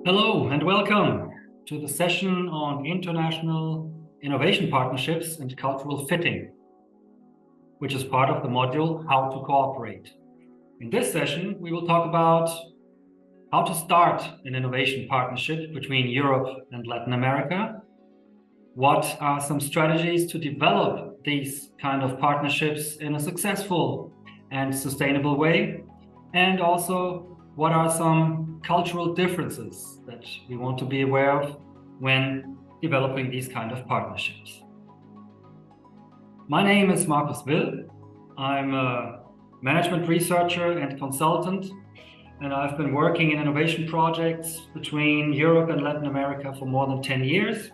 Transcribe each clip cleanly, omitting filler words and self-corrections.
Hello and welcome to the session on international innovation partnerships and cultural fitting, which is part of the module How to Cooperate. In this session, we will talk about how to start an innovation partnership between Europe and Latin America. What are some strategies to develop these kind of partnerships in a successful and sustainable way? And also, what are some cultural differences that we want to be aware of when developing these kind of partnerships? My name is Markus Will. I'm a management researcher and consultant, and I've been working in innovation projects between Europe and Latin America for more than 10 years.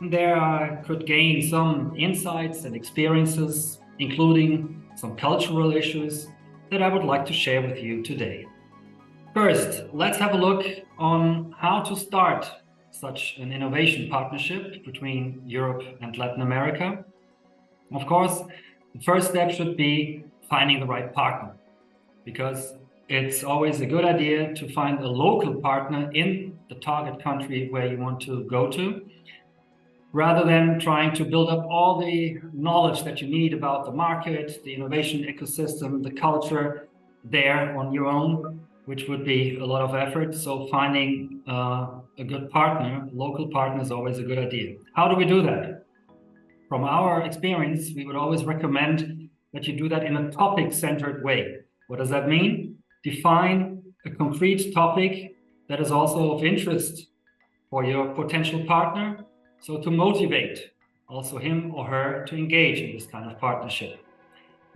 And there I could gain some insights and experiences, including some cultural issues that I would like to share with you today. First, let's have a look on how to start such an innovation partnership between Europe and Latin America. Of course, the first step should be finding the right partner, because it's always a good idea to find a local partner in the target country where you want to go to, rather than trying to build up all the knowledge that you need about the market, the innovation ecosystem, the culture there on your own, which would be a lot of effort. So finding a good partner, local partner, is always a good idea. How do we do that? From our experience, we would always recommend that you do that in a topic-centered way. What does that mean? Define a concrete topic that is also of interest for your potential partner, so to motivate also him or her to engage in this kind of partnership.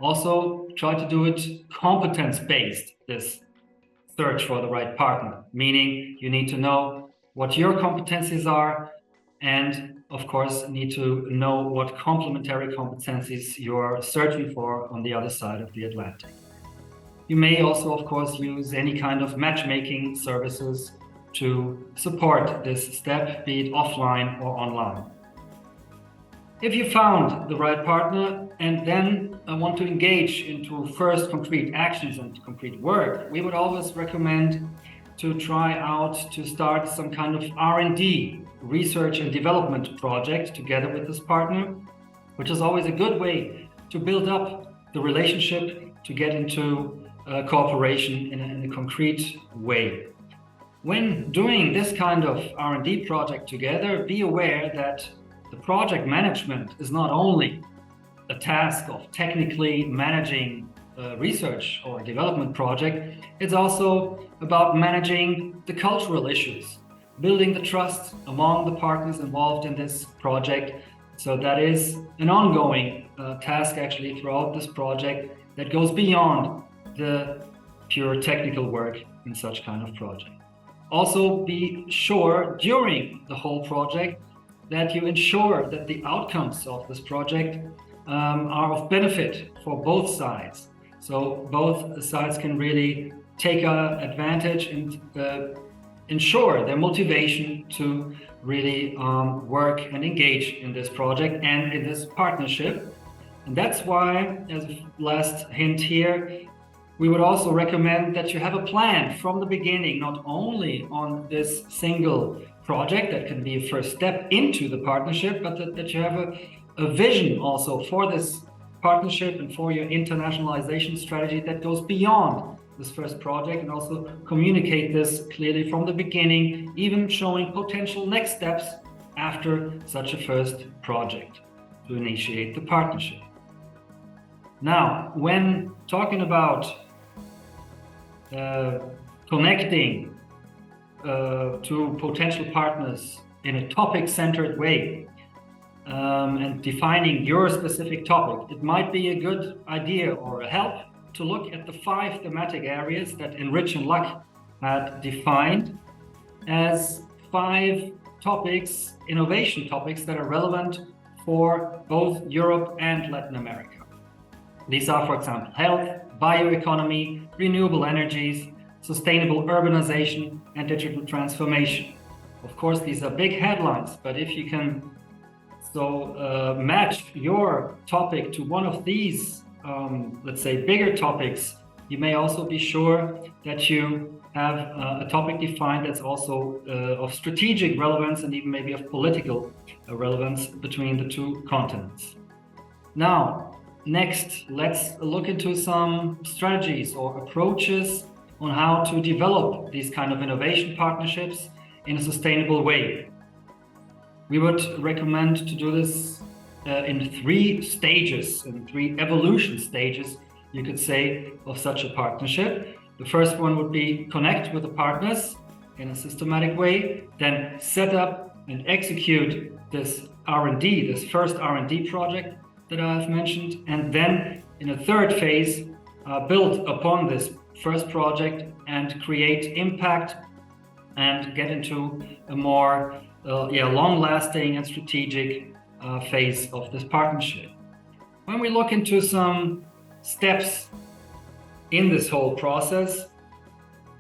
Also, try to do it competence-based, this search for the right partner, meaning you need to know what your competencies are, and of course need to know what complementary competencies you're searching for on the other side of the Atlantic. You may also, of course, use any kind of matchmaking services to support this step, be it offline or online. If you found the right partner and then want to engage into first concrete actions and concrete work, we would always recommend to try out to start some kind of R&D, research and development project together with this partner, which is always a good way to build up the relationship, to get into cooperation in a concrete way. When doing this kind of R&D project together, be aware that the project management is not only a task of technically managing a research or development project, it's also about managing the cultural issues, building the trust among the partners involved in this project. So that is an ongoing task actually throughout this project that goes beyond the pure technical work in such kind of project. Also be sure during the whole project that you ensure that the outcomes of this project are of benefit for both sides. So both sides can really take advantage and ensure their motivation to really work and engage in this project and in this partnership. And that's why, as a last hint here, we would also recommend that you have a plan from the beginning, not only on this single project that can be a first step into the partnership, but that you have a vision also for this partnership and for your internationalization strategy that goes beyond this first project, and also communicate this clearly from the beginning, even showing potential next steps after such a first project to initiate the partnership. Now, when talking about connecting to potential partners in a topic-centered way and defining your specific topic, it might be a good idea or a help to look at the 5 thematic areas that ENRICH and LAC had defined as 5 topics, innovation topics that are relevant for both Europe and Latin America. These are, for example, health, bioeconomy, renewable energies, sustainable urbanization, and digital transformation. Of course, these are big headlines, but if you can match your topic to one of these, let's say, bigger topics, you may also be sure that you have a topic defined that's also of strategic relevance and even maybe of political relevance between the two continents. Now, next, let's look into some strategies or approaches on how to develop these kind of innovation partnerships in a sustainable way. We would recommend to do this in 3 stages, in 3 evolution stages, you could say, of such a partnership. The first one would be connect with the partners in a systematic way, then set up and execute this R&D, this first R&D project that I've mentioned, and then in a 3rd phase, build upon this first project and create impact and get into a more long-lasting and strategic phase of this partnership. When we look into some steps in this whole process,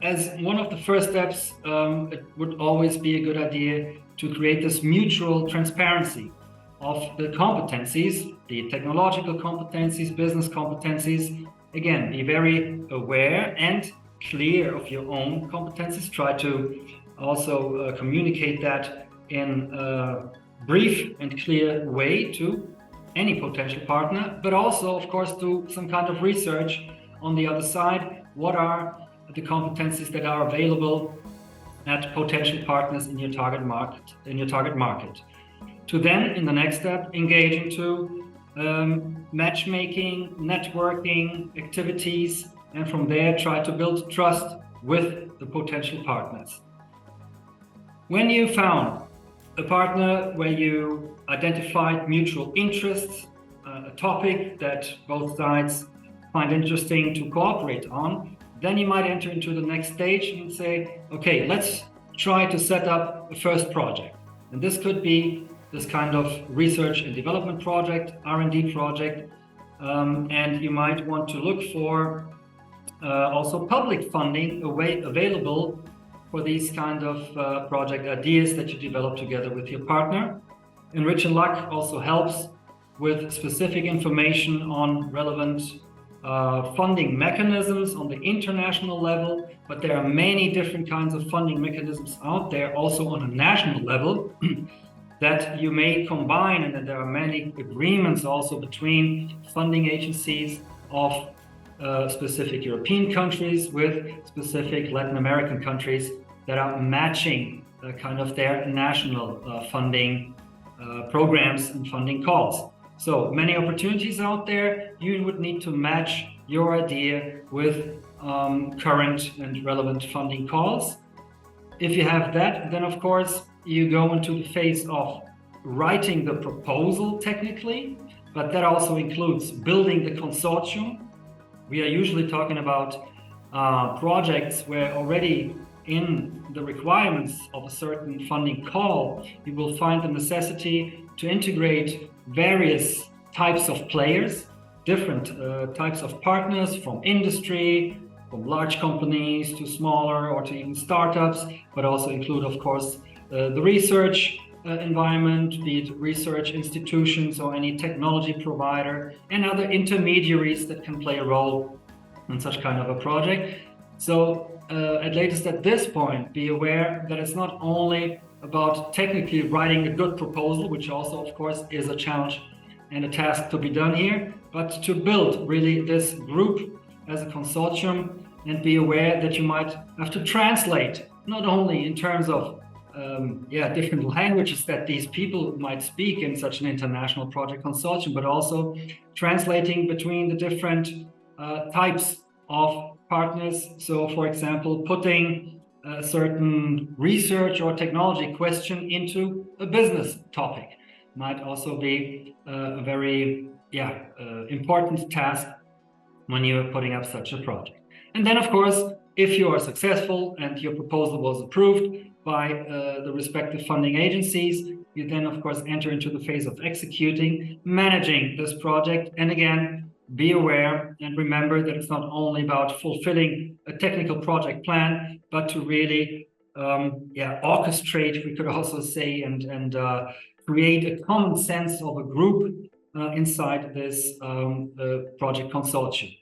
as one of the first steps, it would always be a good idea to create this mutual transparency of the competencies, the technological competencies, business competencies. Again, be very aware and clear of your own competencies. Try to also communicate that in a brief and clear way to any potential partner, but also, of course, do some kind of research on the other side. What are the competencies that are available at potential partners in your target market? To then, in the next step, engage into matchmaking, networking activities, and from there try to build trust with the potential partners. When you found a partner where you identified mutual interests, a topic that both sides find interesting to cooperate on, then you might enter into the next stage and say, okay, let's try to set up a first project. And this could be this kind of research and development project, R&D project, and you might want to look for also public funding available for these kind of project ideas that you develop together with your partner. ENRICH and LAC also helps with specific information on relevant funding mechanisms on the international level, but there are many different kinds of funding mechanisms out there also on a national level that you may combine, and that there are many agreements also between funding agencies of specific European countries with specific Latin American countries that are matching kind of their national funding programs and funding calls. So many opportunities out there. You would need to match your idea with current and relevant funding calls. If you have that, then of course you go into the phase of writing the proposal technically, but that also includes building the consortium. We are usually talking about projects where already in the requirements of a certain funding call, you will find the necessity to integrate various types of players, different types of partners from industry, from large companies to smaller or to even startups, but also include, of course, the research environment, be it research institutions or any technology provider, and other intermediaries that can play a role in such kind of a project. So at latest at this point, be aware that it's not only about technically writing a good proposal, which also, of course, is a challenge and a task to be done here, but to build really this group as a consortium, and be aware that you might have to translate, not only in terms of different languages that these people might speak in such an international project consortium, but also translating between the different types of partners. So, for example, putting a certain research or technology question into a business topic might also be a very important task when you're putting up such a project. And then, of course, if you are successful and your proposal was approved by the respective funding agencies, you then, of course, enter into the phase of executing, managing this project. And again, be aware and remember that it's not only about fulfilling a technical project plan, but to really orchestrate, we could also say, and create a common sense of a group inside this project consortium.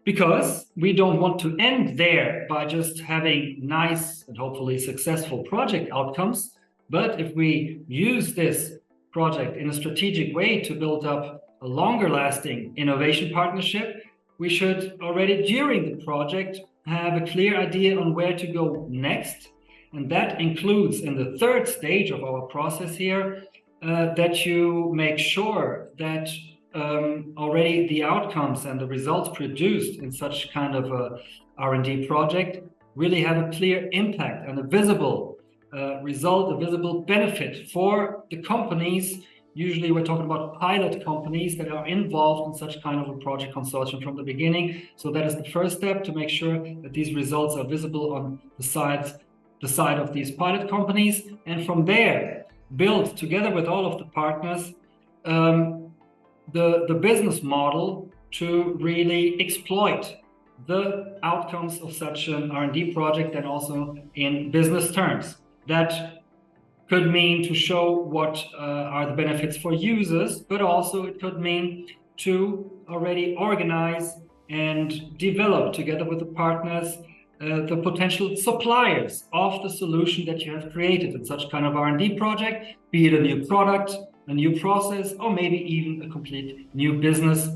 because we don't want to end there by just having nice and hopefully successful project outcomes. But if we use this project in a strategic way to build up a longer lasting innovation partnership, we should already during the project have a clear idea on where to go next. And that includes in the third stage of our process here, that you make sure that already the outcomes and the results produced in such kind of a R&D project really have a clear impact and a visible result, a visible benefit for the companies. Usually we're talking about pilot companies that are involved in such kind of a project consortium from the beginning. So that is the first step, to make sure that these results are visible on the side of these pilot companies. And from there, build together with all of the partners the business model to really exploit the outcomes of such an R&D project, and also in business terms. That could mean to show what are the benefits for users, but also it could mean to already organize and develop together with the partners the potential suppliers of the solution that you have created in such kind of R&D project, be it a new product, a new process, or maybe even a complete new business,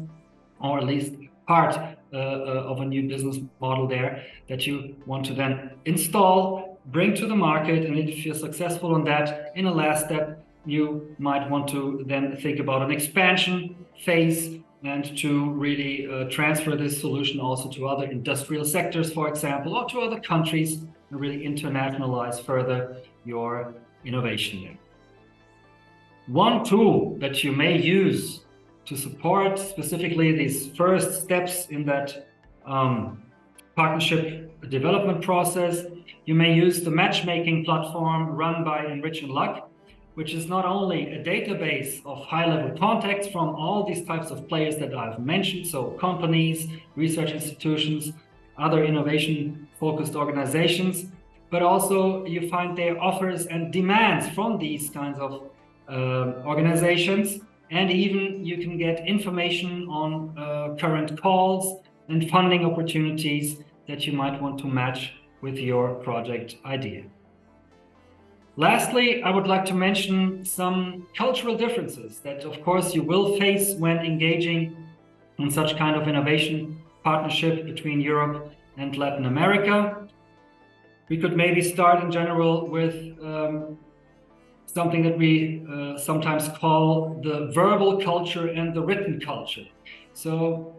or at least part of a new business model there that you want to then install, bring to the market. And if you're successful on that, in a last step, you might want to then think about an expansion phase and to really transfer this solution also to other industrial sectors, for example, or to other countries, and really internationalize further your innovation there. One tool that you may use to support specifically these first steps in that partnership development process, you may use the matchmaking platform run by ENRICH and LAC, which is not only a database of high-level contacts from all these types of players that I've mentioned, so companies, research institutions, other innovation-focused organizations, but also you find their offers and demands from these kinds of organizations, and even you can get information on current calls and funding opportunities that you might want to match with your project idea. Lastly, I would like to mention some cultural differences that, of course, you will face when engaging in such kind of innovation partnership between Europe and Latin America. We could maybe start in general with something that we sometimes call the verbal culture and the written culture. So,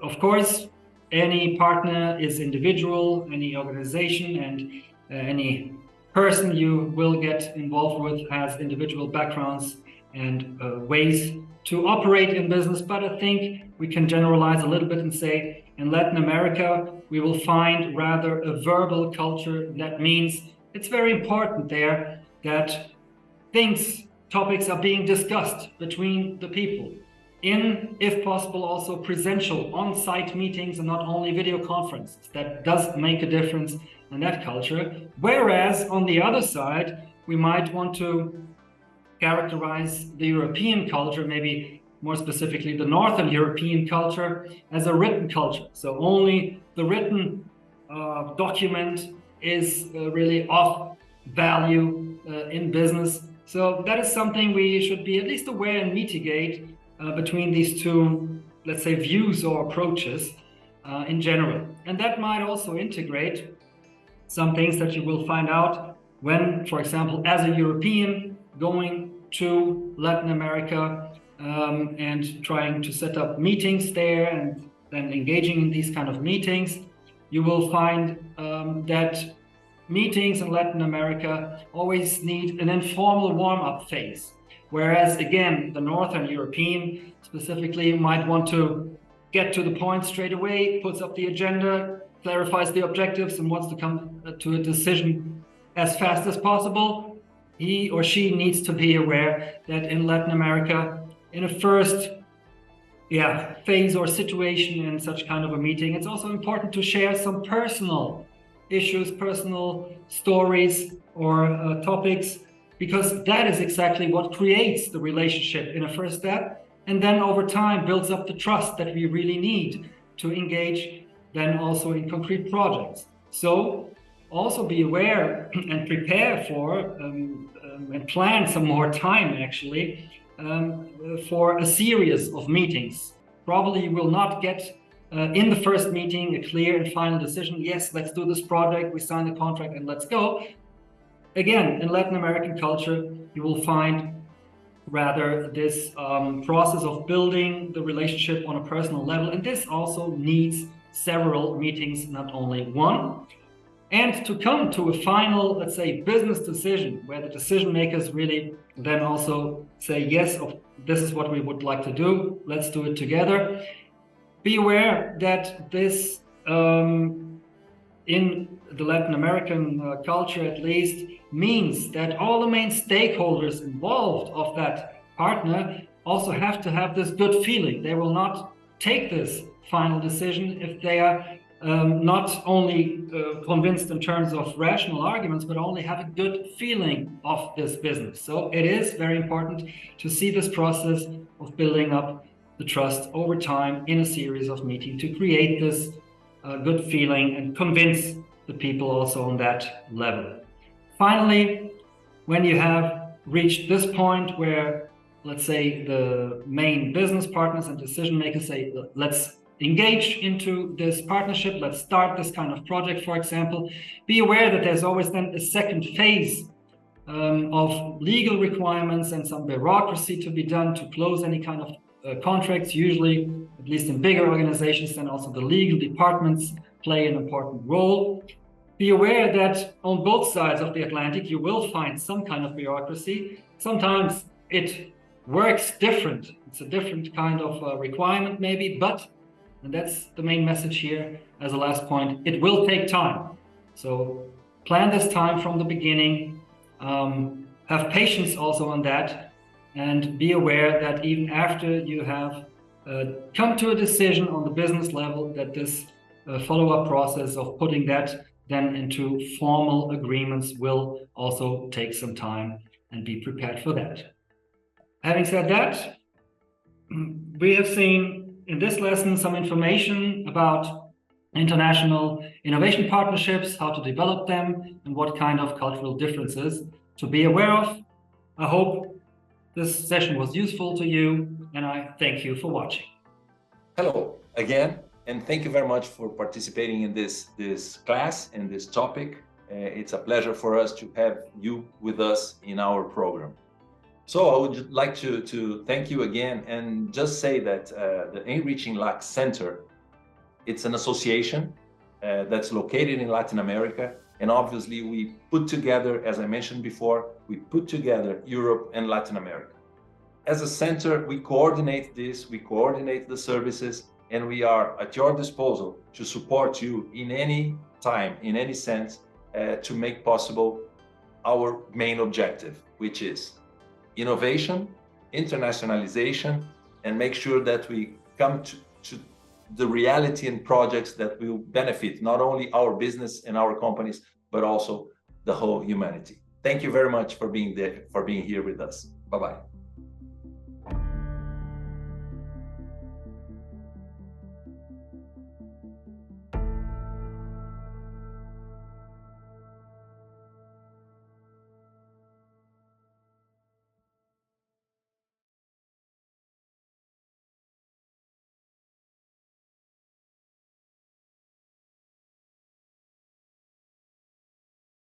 of course, any partner is individual, any organization and any person you will get involved with has individual backgrounds and ways to operate in business. But I think we can generalize a little bit and say in Latin America, we will find rather a verbal culture. That means it's very important there that topics are being discussed between the people in, if possible, also presential on-site meetings and not only video conferences. That does make a difference in that culture. Whereas on the other side, we might want to characterize the European culture, maybe more specifically the Northern European culture, as a written culture. So only the written document is really of value in business. So that is something we should be at least aware and mitigate between these two, let's say, views or approaches in general. And that might also integrate some things that you will find out when, for example, as a European going to Latin America and trying to set up meetings there and then engaging in these kind of meetings, you will find that meetings in Latin America always need an informal warm-up phase. Whereas again, the Northern European specifically might want to get to the point straight away, puts up the agenda, clarifies the objectives and wants to come to a decision as fast as possible. He or she needs to be aware that in Latin America, in a first phase or situation in such kind of a meeting, it's also important to share some personal issues, personal stories or topics, because that is exactly what creates the relationship in a first step, and then over time builds up the trust that we really need to engage then also in concrete projects. So also be aware and prepare for and plan some more time actually for a series of meetings. Probably you will not get in the first meeting a clear and final decision. Yes, let's do this project, we sign the contract and let's go. Again, in Latin American culture, you will find rather this process of building the relationship on a personal level. And this also needs several meetings, not only one. And to come to a final, let's say, business decision, where the decision makers really then also say, yes, this is what we would like to do, let's do it together. Be aware that this, in the Latin American culture at least, means that all the main stakeholders involved of that partner also have to have this good feeling. They will not take this final decision if they are not only convinced in terms of rational arguments, but only have a good feeling of this business. So it is very important to see this process of building up the trust over time in a series of meetings to create this good feeling and convince the people also on that level. Finally, when you have reached this point where, let's say, the main business partners and decision makers say, let's engage into this partnership, let's start this kind of project, for example, be aware that there's always then a second phase of legal requirements and some bureaucracy to be done to close any kind of contracts. Usually, at least in bigger organizations, then also the legal departments play an important role. Be aware that on both sides of the Atlantic, you will find some kind of bureaucracy. Sometimes it works different. It's a different kind of requirement maybe, but, and that's the main message here as a last point, it will take time. So plan this time from the beginning, have patience also on that, and be aware that even after you have come to a decision on the business level, that this follow-up process of putting that then into formal agreements will also take some time, and be prepared for that. Having said that, we have seen in this lesson some information about international innovation partnerships, how to develop them, and what kind of cultural differences to be aware of. I hope this session was useful to you, and I thank you for watching. Hello again, and thank you very much for participating in this class and this topic. It's a pleasure for us to have you with us in our program. So I would like to thank you again and just say that the ENRICH in LAC Center, it's an association that's located in Latin America. And obviously we put together, as I mentioned before, we put together Europe and Latin America. As a center, we coordinate this, we coordinate the services, and we are at your disposal to support you in any time, in any sense, to make possible our main objective, which is innovation, internationalization, and make sure that we come to the reality and projects that will benefit not only our business and our companies, but also the whole humanity. Thank you very much for being here with us. Bye-bye.